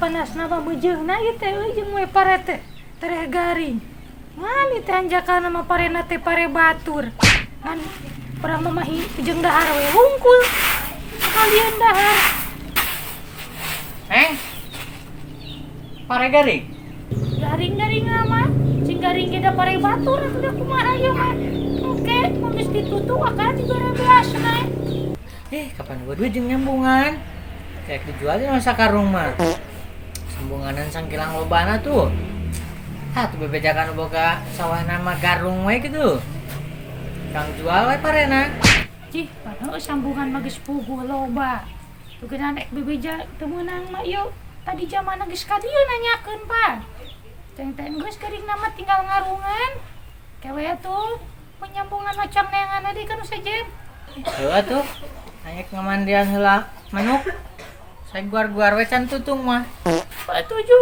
panas nama bejeungna ieu teh jeung we parete tereh garing. Ngan teh anjakan nama parena teh pare batur. Ngan perang mamahi jeung dahar we hungkul. Kalian dahar. Pare garing. Garing-garing mah. Cing garing kita pare batur atuh kumaha ieu mah. Oke, geus ditutup akan 13 na. Kapan gua duit jeung nyambungan? Kayak dijual di masa karung mah. Sambunganan sangkilang lobana tuh. Tuh bebejakan boga sawah nama garung we gitu. Kang jual we parena. Cih, padahal sambungan mah geus puguh loba. Tukeun nek bebeja teu meunang mah yuk. Tadi zaman geus ka dieu nanyakeun, Pak. Teng-teng geus geuring nama tinggal ngarungan. Kewe atuh penyambungan macam neangan deui kan sajen. Heuh atuh. Hayek ngamandian heula manuk. Saya guar-guar we can tutung mah. Patuju.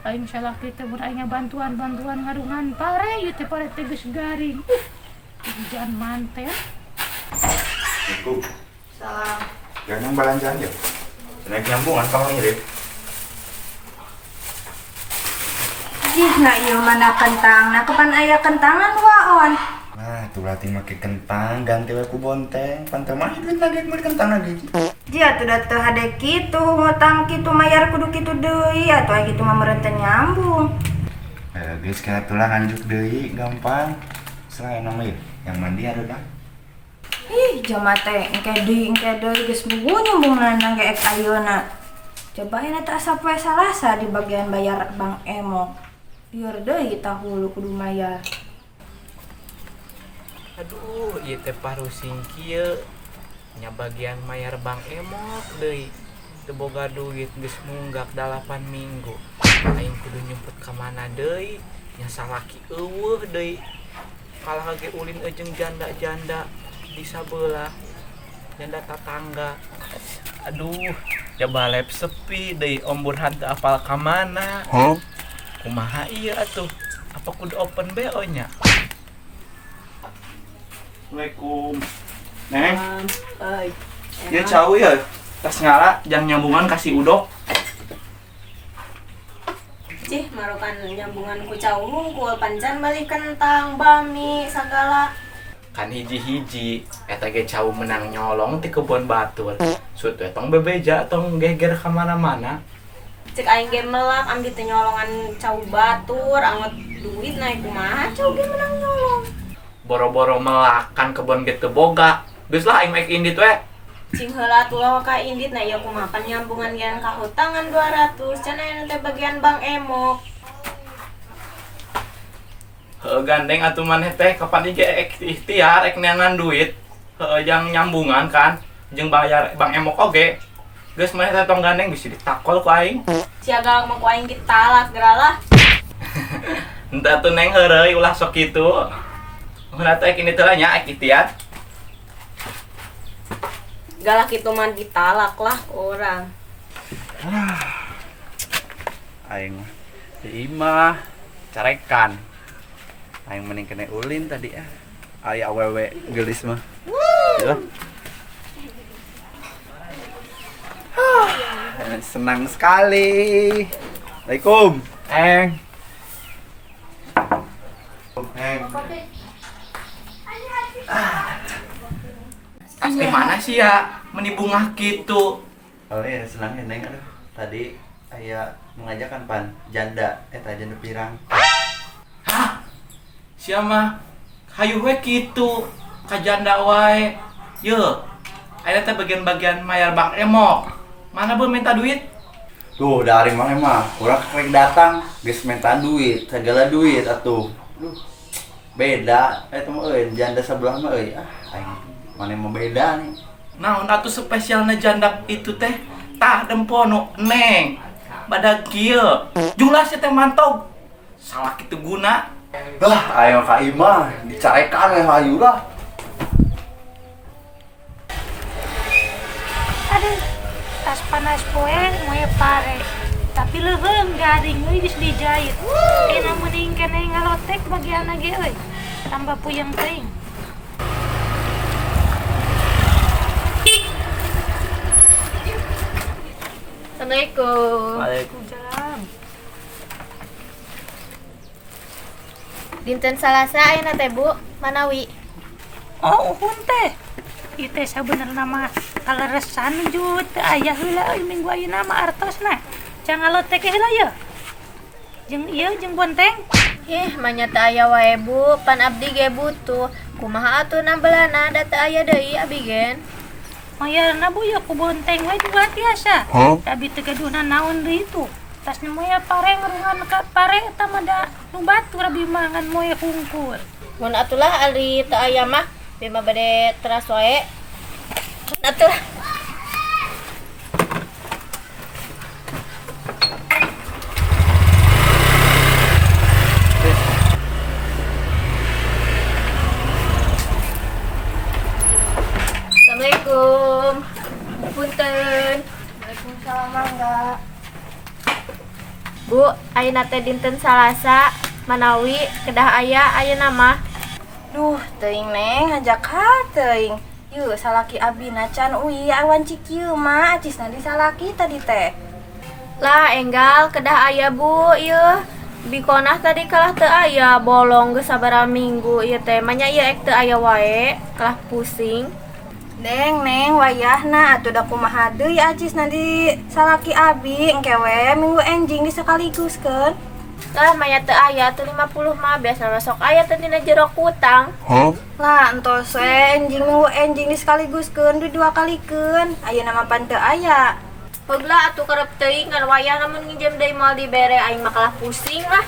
Aing salah kita mun aing bantuan ngarungan pare ieu teh pare teh geus garing. Jangan mantel. Assalamualaikum. Salam. Jangan belanja aja. Naik nyambungan kalau ngirit. Jih, nak ieu mana kentang. Nah, kapan aya kentangan waon? Nah, tuh berarti make kentang ganti we ku bonteng. Pan teh mah duit lagi beli kentang lagi. Jih, atuh da teu hade kitu, ngutang kitu mayar kudu kitu deui, atuh aya kitu mah meureun teh nyambung. Geus kana tulang anjuk deui gampang. Selain nama ieu yang mandi ada dah. Ih, jama teh engke deui geus bugu nyambungan engke ek ayeuna. Cobain eta asa poe Salasa di bagian bayar Bang Emok. Biar deui tahulu kudu mayar. Aduh, ieu teh parusing kieu. Nya bagian mayar Bang Emok deui. Teu boga duit geus munggak 8 minggu. Aing kudu nyumput ka mana deui? Nya salaki eueuh deui. Kalah ge ulin jeung janda-janda di sabelah. Janda tatangga. Aduh, ya balep sepi deui ombur hanteu apal ka mana. Kumaha ieu atuh? Apa kudu open BO nya? Assalamualaikum. Neng. Ya cau ya. Tas ngala jang nyambungan kasih udok. Cih, marokan nyambungan ku cau hungkul pancan balik kentang, bami, sagala. Kan hiji-hiji eta ge cau menang nyolong ti kebon batur. Sut we tong bebeja tong geger ka mana-mana. Cek aing ge melak ambil teh nyolongan cau batur, angot duit naik kumaha cau ge menang nyolong. Boro-boro melakan kebon ge teu boga. Geus lah aing make indit we. Cing heula tulah ka indit na ieu kumaha pan nyambungan gen ka hutangan 200, cenah aya teh bagian Bang Emok. Heuh gandeng atuh maneh teh kapan ge ikhtiar ek neangan duit. Heuh jang nyambungan kan jeung bayar Bang Emok oge. Geus maneh teh tong gandeng bisa ditakol ku aing. Siaga mah ku aing ditalak geralah. Entah tuh neng heureuy ulah sok kitu. Ulah teh ini teh nya ek ikhtiar. Galak kitu mah ditalak lah orang. Aing mah di imah carekan. Aing mending kena ulin tadi ya. Aya awewe geulis mah. Ya. Senang sekali. Assalamualaikum. Asli mana sih ya menibungah gitu. Oh iya, senang ya Neng. Aduh, tadi aya mengajakan pan janda janda pirang. Hah? Sia mah hayu we kitu ka janda wae. Yeuh. Aya teh bagian-bagian mayar Bang Emok. Mana beu minta duit? Tuh, dari mana mah, urang rek datang geus minta duit, segala duit atuh. Duh. Beda, eta mah euy, janda sebelah mah euy. Aing mana mau beda nih. Naon atuh spesialna janda itu teh? Tah dempono Neng. Badag kieu. Julasnya teh mantog. Salah kitu guna. Dah, ayo ka imah, dicarekan we hayu lah. Aduh, tas panas poe moe pare. Tapi leuheung garing euy geus dijahit. Namun ingkene ngalotek bagian ge euy. Tambah puyeng teuing. Assalamualaikum. Waalaikumsalam. Dinten Salasa ayeuna teh Bu, manawi. Oh, uhun teh. Ieu teh sabenerna mah kaleresan jut teu aya heula euy minggu ayeuna mah artosna. Jangan lotek heula ya. Jeung ieu jeung bonteng. Manya teu aya wae Bu, pan abdi ge butuh. Kumaha atuh nambelana da teu aya deui abi gen. Mayarna Bu ya ku bonteng we juga tiasa. Abi teu gaduna naon deui itu. Tasnya moe pare ngerungan ka pare eta mah da nu batur abi mangan moe hungkul. Mun atulah ari teu aya mah bema bade teras wae. Atulah. Assalamualaikum. Punten. Waalaikumsalam Mangga. Bu, ayeuna teh dinten Salasa, manawi kedah aya ayeuna mah. Duh, teuing Neng, ngajak teuing. Yeuh, salaki abina can ui awan cikieu mah acisna di salaki tadi teh. Lah enggal kedah aya Bu, ieu. Bikonah tadi kalah teu aya, bolong geus sabaraha minggu ieu teh. Manya ieu ek teu aya wae, kalah pusing. Neng, wayahna atuh da kumaha deui acisna di salaki abi engke we minggu enjing di sakaliguskeun. Lah manya teu aya teu 50 mah biasa sok aya teh dina jero kutang. Lah entos we enjing minggu enjing di sakaliguskeun di dua kalikeun. Ayeuna mah pan teu aya. Heula atuh kerep teuing ngan wayah lamun nginjem deui moal dibere aing mah kalah pusing lah.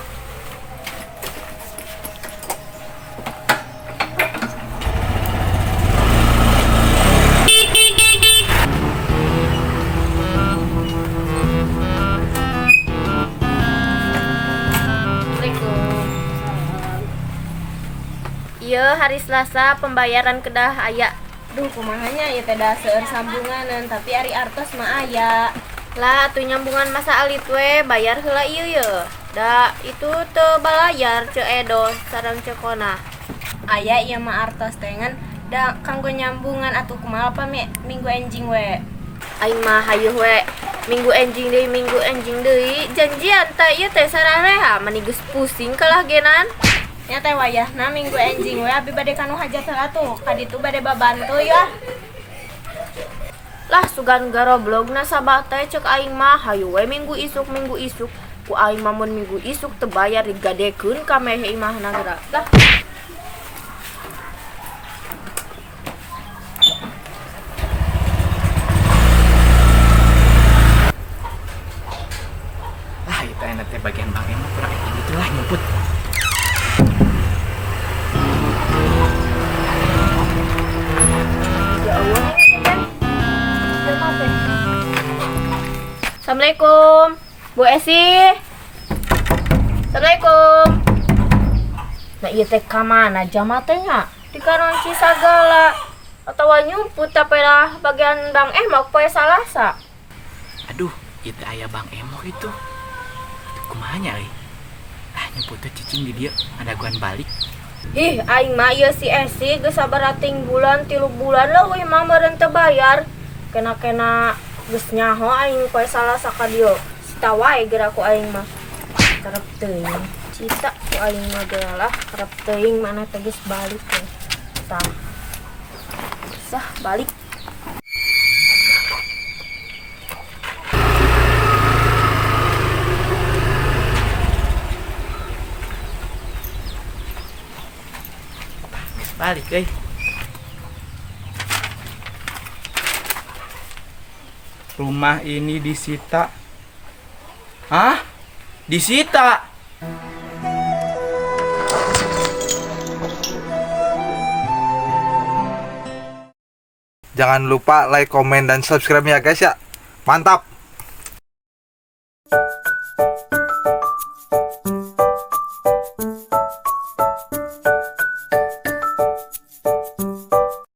Ieu hari Selasa pembayaran kedah aya. Duh kumahanya ieu teh da seueur sambunganan tapi ari artos mah aya. Lah atuh nyambungan masa alit we bayar heula ieu ye. Da itu teu balayar ce Edo sareng ce Kona. Aya ieu mah artos teh ngan da kanggo nyambungan atuh kumaha pa minggu enjing we. Aing mah hayuh we minggu enjing deui janjian teh ieu teh sarareha mani geus pusing kalah genan. Ya teh wayahna minggu enjing we abi bade kanu hajat heula tuh ka ditu bade babantu ya. Lah sugan garoblogna sabah teh ceuk aing mah hayu we minggu isuk ku aing mah mun minggu isuk teu bayar digadekeun ka mehe imahna geura. Lah Itu enak teh bagian Bang Emo kurang gitu lah nyebut. Assalamualaikum, Bu Esi. Assalamualaikum. Nah ieu teh ka mana jama teh nya? Di karonci sagala atawa nyumput tapi lah bagian Bang Emok poe Salasa. Aduh, itu aya Bang Emo itu. Kumaha nya euy? Nyumput teh cicing di dieu adaguan balik. Ih, aing mah ieu si Esi geus sabaraha ting bulan 3 bulan leuwih mah meureun teu bayar. Kena geus nyaho aing poe Salasa ka dieu. Cita wae geura ku aing mah. Karep teuing. Cita ku aing mah geura lah karep teuing mana teh geus balik teh. Tah. Sah balik. Balik euy. Rumah ini disita. Hah? Disita? Jangan lupa like, komen, dan subscribe ya guys ya. Mantap.